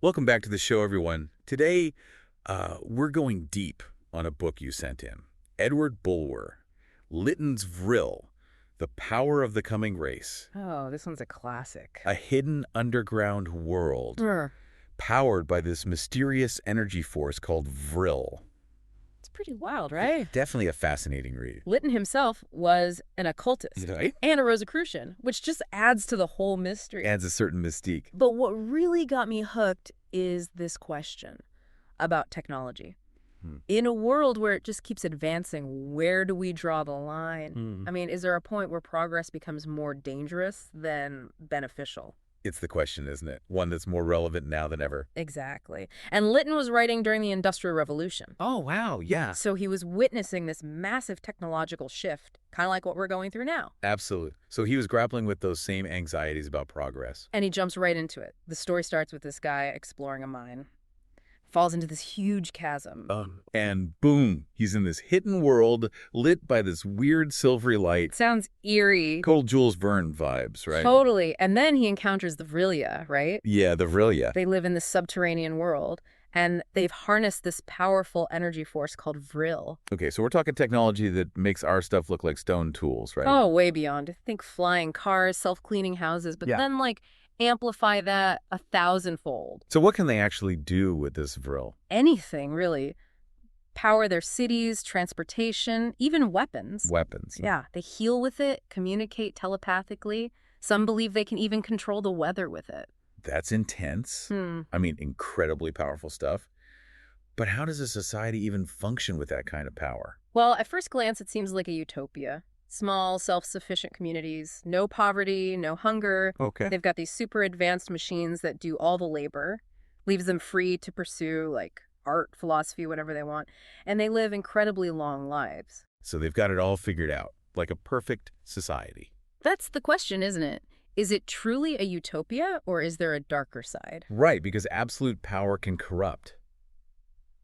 Welcome back to the show, everyone. Today, we're going deep on a book you sent in. Edward Bulwer, Lytton's Vril, The Power of the Coming Race. Oh, this one's a classic. A hidden underground world Brr. powered by this mysterious energy force called Vril. It's pretty wild, right? Definitely a fascinating read. Lytton himself was an occultist Right? and a Rosicrucian, which just adds to the whole mystery. Adds a certain mystique. But what really got me hooked is this question about technology. In a world where it just keeps advancing, where do we draw the line? I mean, is there a point where progress becomes more dangerous than beneficial? It's the question, isn't it? One that's more relevant now than ever. Exactly. And Lytton was writing during the Industrial Revolution. Oh, wow, yeah. So he was witnessing this massive technological shift, kind of like what we're going through now. Absolutely. So he was grappling with those same anxieties about progress. And he jumps right into it. The story starts with this guy exploring a mine, falls into this huge chasm. And boom, he's in this hidden world lit by this weird silvery light. Sounds eerie. Cold Jules Verne vibes, right? Totally. And then he encounters the Vrilia, right? Yeah, the Vrilia. They live in this subterranean world, and they've harnessed this powerful energy force called Vril. Okay, so we're talking technology that makes our stuff look like stone tools, right? Oh, way beyond. Think flying cars, self-cleaning houses, but Yeah. then, amplify that 1,000-fold. So what can they actually do with this Vril? Anything, really. Power their cities, transportation, even weapons. Weapons. Yeah, they heal with it, communicate telepathically. Some believe they can even control the weather with it. That's intense. I mean, incredibly powerful stuff. But how does a society even function with that kind of power? Well, at first glance, it seems like a utopia. Small, self-sufficient communities, no poverty, no hunger. Okay. They've got these super advanced machines that do all the labor, leaves them free to pursue, art, philosophy, whatever they want. And they live incredibly long lives. So they've got it all figured out, like a perfect society. That's the question, isn't it? Is it truly a utopia, or is there a darker side? Right, because absolute power can corrupt,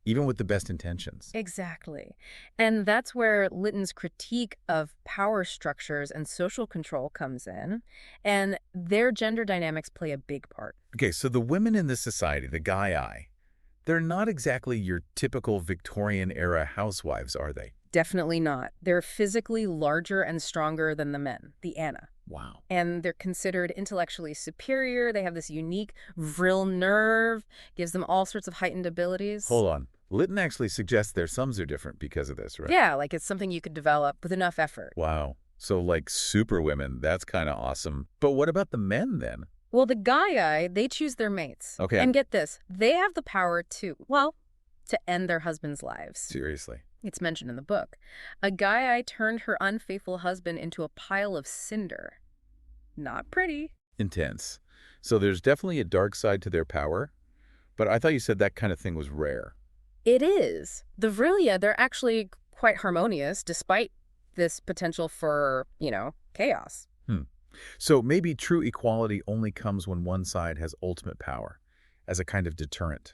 even with the best intentions. Exactly. And that's where Lytton's critique of power structures and social control comes in, and their gender dynamics play a big part. Okay, so the women in this society, the Gaia, they're not exactly your typical Victorian-era housewives, are they? Definitely not. They're physically larger and stronger than the men, the Anna. Wow. And they're considered intellectually superior. They have this unique Vril nerve, gives them all sorts of heightened abilities. Hold on. Lytton actually suggests their sums are different because of this, right? Yeah, it's something you could develop with enough effort. Wow. So like super women, that's kind of awesome. But what about the men then? Well, the Gaia, they choose their mates. Okay. And get this, they have the power to end their husbands' lives. Seriously. It's mentioned in the book. A Gaia turned her unfaithful husband into a pile of cinder. Not pretty. Intense. So there's definitely a dark side to their power, but I thought you said that kind of thing was rare. It is. The Vrilia, they're actually quite harmonious, despite this potential for, chaos. So maybe true equality only comes when one side has ultimate power, as a kind of deterrent.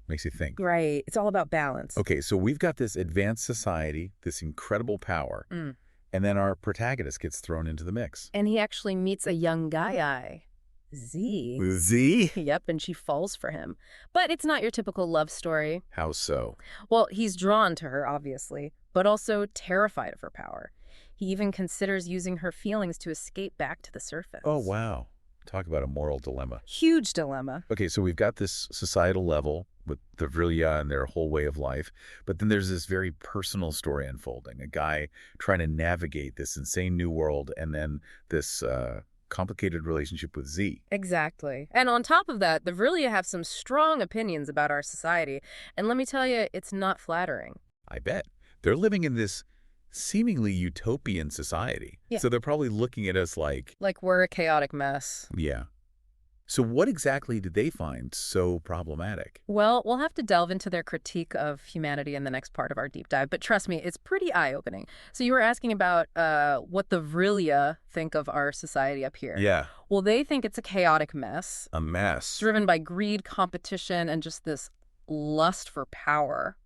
Makes you think. Right. It's all about balance. Okay, so we've got this advanced society, this incredible power, and then our protagonist gets thrown into the mix. And he actually meets a young Gaia, Z. Z? Yep, and she falls for him. But it's not your typical love story. How so? Well, he's drawn to her, obviously, but also terrified of her power. He even considers using her feelings to escape back to the surface. Oh, wow. Talk about a moral dilemma. Huge dilemma. Okay, so we've got this societal level with the Vrilia and their whole way of life, but then there's this very personal story unfolding, a guy trying to navigate this insane new world and then this complicated relationship with Z. Exactly. And on top of that, the Vrilia have some strong opinions about our society. And let me tell you, it's not flattering. I bet. They're living in this seemingly utopian society. Yeah. So they're probably looking at us like we're a chaotic mess. yeah. So what exactly did they find so problematic? Well, we'll have to delve into their critique of humanity in the next part of our deep dive, but trust me, it's pretty eye-opening. So you were asking about what the Vrilia think of our society up here. Yeah. Well, they think it's a chaotic mess, A mess. driven by greed, competition, and just this lust for power.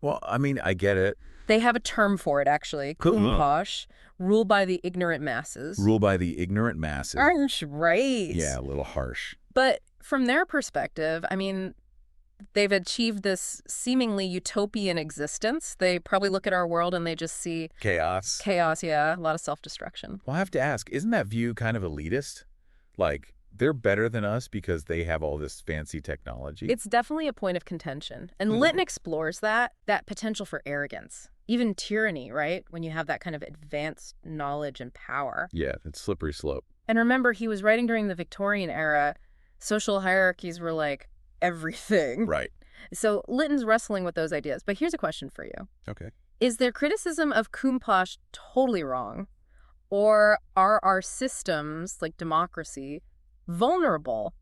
Well, I mean, I get it. They have a term for it, actually, kumpash, ruled by the ignorant masses. Rule by the ignorant masses. Harsh, right. Yeah, a little harsh. But from their perspective, I mean, they've achieved this seemingly utopian existence. They probably look at our world and they just see Chaos. chaos, yeah, a lot of self-destruction. Well, I have to ask, isn't that view kind of elitist? Like, they're better than us because they have all this fancy technology? It's definitely a point of contention. And Litton explores that potential for arrogance, even tyranny, right? When you have that kind of advanced knowledge and power. Yeah, it's slippery slope. And remember, he was writing during the Victorian era. Social hierarchies were like everything. Right. So Litton's wrestling with those ideas. But here's a question for you. Okay. Is their criticism of Kumposh totally wrong? Or are our systems, like democracy, vulnerable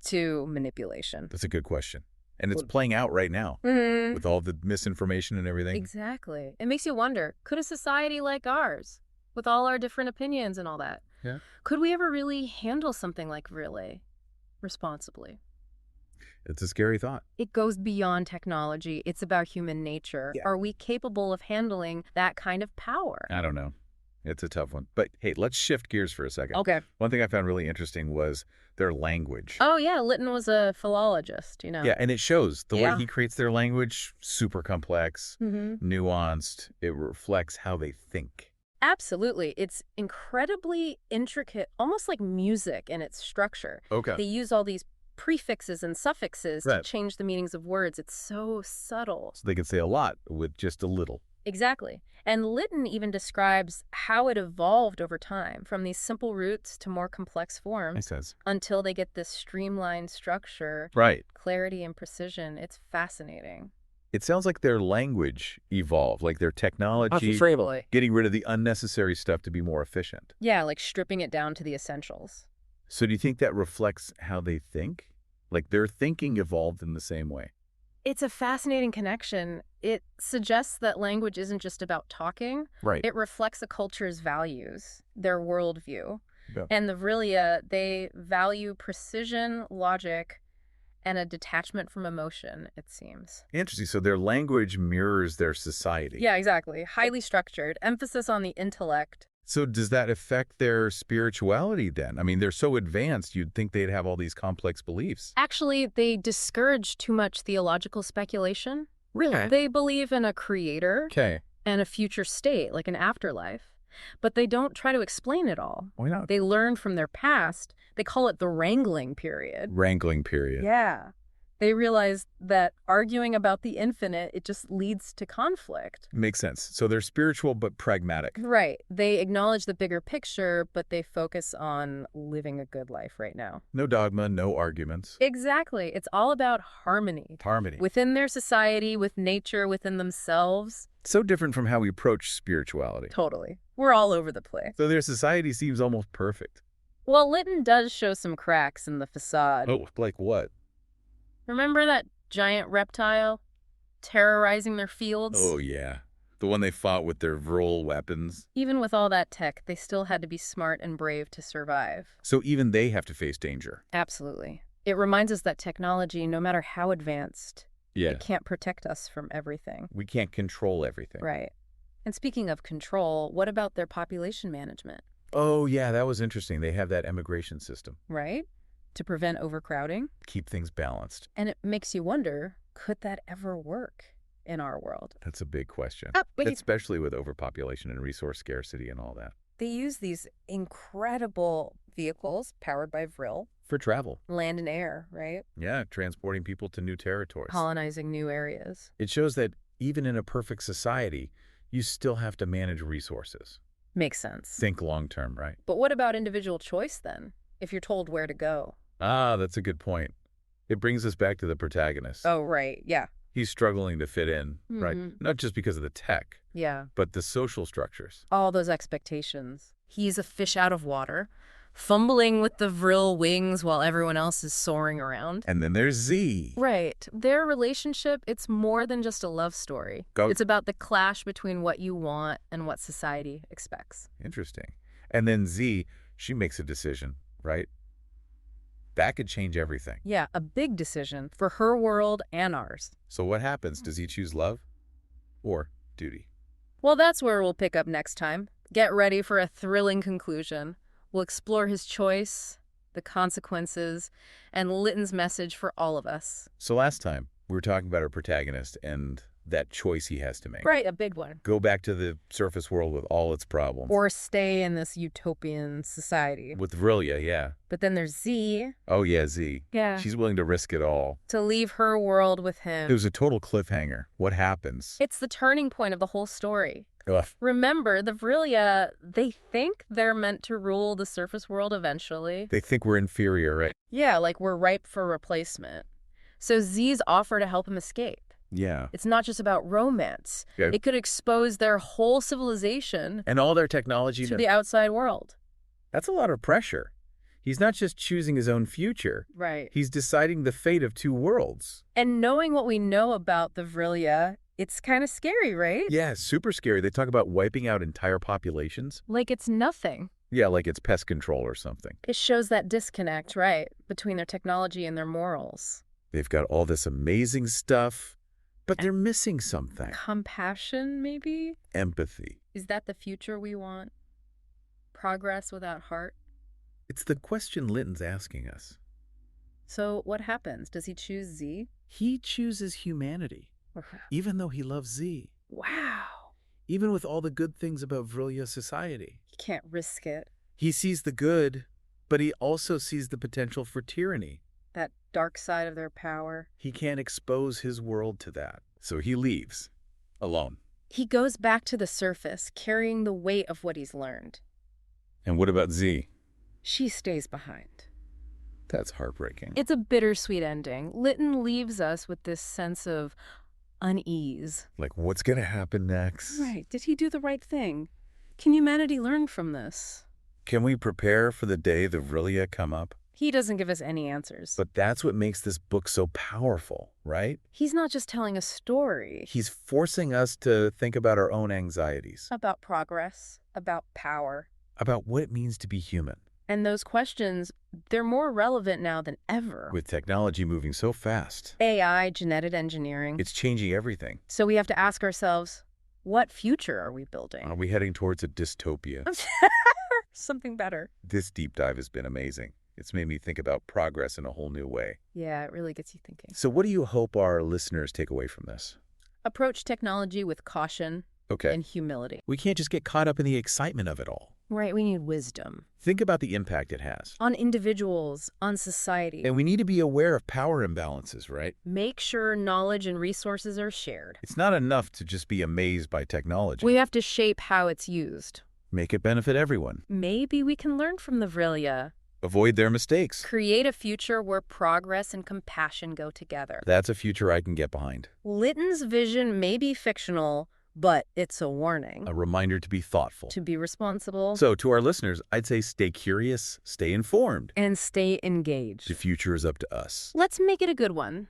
to manipulation? That's a good question. And it's playing out right now with all the misinformation and everything. Exactly. It makes you wonder, could a society like ours, with all our different opinions and all that, could we ever really handle something like Vril responsibly? It's a scary thought. It goes beyond technology. It's about human nature. Yeah. Are we capable of handling that kind of power? I don't know. It's a tough one. But hey, let's shift gears for a second. Okay. One thing I found really interesting was their language. Oh, yeah. Litton was a philologist, you know. Yeah, and it shows. The way Yeah. he creates their language, super complex, nuanced. It reflects how they think. Absolutely. It's incredibly intricate, almost like music in its structure. Okay. They use all these prefixes and suffixes to Right. change the meanings of words. It's so subtle. So they can say a lot with just a little. Exactly. And Litton even describes how it evolved over time, from these simple roots to more complex forms, Makes sense. until they get this streamlined structure, Right. clarity and precision. It's fascinating. It sounds like their language evolved, like their technology, Unframably. getting rid of the unnecessary stuff to be more efficient. Yeah, like stripping it down to the essentials. So do you think that reflects how they think? Like their thinking evolved in the same way? It's a fascinating connection. It suggests that language isn't just about talking. Right. It reflects a culture's values, their worldview. Yeah. And the Vrilia, they value precision, logic, and a detachment from emotion, it seems. Interesting. So their language mirrors their society. Yeah, exactly. Highly structured, emphasis on the intellect. So does that affect their spirituality then? I mean, they're so advanced, you'd think they'd have all these complex beliefs. Actually, they discourage too much theological speculation. Really? They believe in a creator Okay. and a future state, like an afterlife. But they don't try to explain it all. Why not? They learn from their past. They call it the wrangling period. Wrangling period. Yeah. They realize that arguing about the infinite, it just leads to conflict. Makes sense. So they're spiritual but pragmatic. Right. They acknowledge the bigger picture, but they focus on living a good life right now. No dogma, no arguments. Exactly. It's all about harmony. Harmony. Within their society, with nature, within themselves. So different from how we approach spirituality. Totally. We're all over the place. So their society seems almost perfect. Well, Litton does show some cracks in the facade. Oh, like what? Remember that giant reptile terrorizing their fields? Oh, yeah. The one they fought with their Vril weapons. Even with all that tech, they still had to be smart and brave to survive. So even they have to face danger. Absolutely. It reminds us that technology, no matter how advanced, Yeah. it can't protect us from everything. We can't control everything. Right. And speaking of control, what about their population management? Oh, yeah, that was interesting. They have that emigration system. Right? To prevent overcrowding. Keep things balanced. And it makes you wonder, could that ever work in our world? That's a big question. Wait. Especially with overpopulation and resource scarcity and all that. They use these incredible vehicles powered by Vril. For travel. Land and air, right? Yeah, transporting people to new territories. Colonizing new areas. It shows that even in a perfect society, you still have to manage resources. Makes sense. Think long term, right? But what about individual choice then, if you're told where to go? Ah, that's a good point. It brings us back to the protagonist. Oh, right. Yeah. He's struggling to fit in, right? Mhm. Not just because of the tech, Yeah. but the social structures. All those expectations. He's a fish out of water, fumbling with the Vril wings while everyone else is soaring around. And then there's Z. Right. Their relationship, it's more than just a love story. Go. It's about the clash between what you want and what society expects. Interesting. And then Z, she makes a decision, right? That could change everything. Yeah, a big decision for her world and ours. So what happens? Does he choose love or duty? Well, that's where we'll pick up next time. Get ready for a thrilling conclusion. We'll explore his choice, the consequences, and Litton's message for all of us. So last time, we were talking about our protagonist and that choice he has to make. Right, a big one. Go back to the surface world with all its problems. Or stay in this utopian society. With Vril, yeah. But then there's Z. Oh, yeah, Z. Yeah. She's willing to risk it all. To leave her world with him. It was a total cliffhanger. What happens? It's the turning point of the whole story. Ugh. Remember, the Vrilia, they think they're meant to rule the surface world eventually. They think we're inferior, right? Yeah, like we're ripe for replacement. So Z's offer to help him escape. Yeah. It's not just about romance. Yeah. It could expose their whole civilization And all their technology to the outside world. That's a lot of pressure. He's not just choosing his own future. Right. He's deciding the fate of two worlds. And knowing what we know about the Vrilia, it's kind of scary, right? Yeah, super scary. They talk about wiping out entire populations. Like it's nothing. Yeah, like it's pest control or something. It shows that disconnect, right, between their technology and their morals. They've got all this amazing stuff, but they're missing something. Compassion, maybe? Empathy. Is that the future we want? Progress without heart? It's the question Litton's asking us. So what happens? Does he choose Z? He chooses humanity, even though he loves Z. Wow. Even with all the good things about Vrilya society. He can't risk it. He sees the good, but he also sees the potential for tyranny. That dark side of their power. He can't expose his world to that. So he leaves. Alone. He goes back to the surface, carrying the weight of what he's learned. And what about Z? She stays behind. That's heartbreaking. It's a bittersweet ending. Litton leaves us with this sense of unease. Like, what's going to happen next? Right. Did he do the right thing? Can humanity learn from this? Can we prepare for the day the Vrilya come up? He doesn't give us any answers. But that's what makes this book so powerful, right? He's not just telling a story. He's forcing us to think about our own anxieties. About progress, about power. About what it means to be human. And those questions, they're more relevant now than ever. With technology moving so fast. AI, genetic engineering. It's changing everything. So we have to ask ourselves, what future are we building? Are we heading towards a dystopia? Something better. This deep dive has been amazing. It's made me think about progress in a whole new way. Yeah, it really gets you thinking. So what do you hope our listeners take away from this? Approach technology with caution and humility. We can't just get caught up in the excitement of it all. Right, we need wisdom. Think about the impact it has. On individuals, on society. And we need to be aware of power imbalances, right? Make sure knowledge and resources are shared. It's not enough to just be amazed by technology. We have to shape how it's used. Make it benefit everyone. Maybe we can learn from the Vrilia. Avoid their mistakes. Create a future where progress and compassion go together. That's a future I can get behind. Litton's vision may be fictional, but it's a warning. A reminder to be thoughtful. To be responsible. So to our listeners, I'd say stay curious, stay informed. And stay engaged. The future is up to us. Let's make it a good one.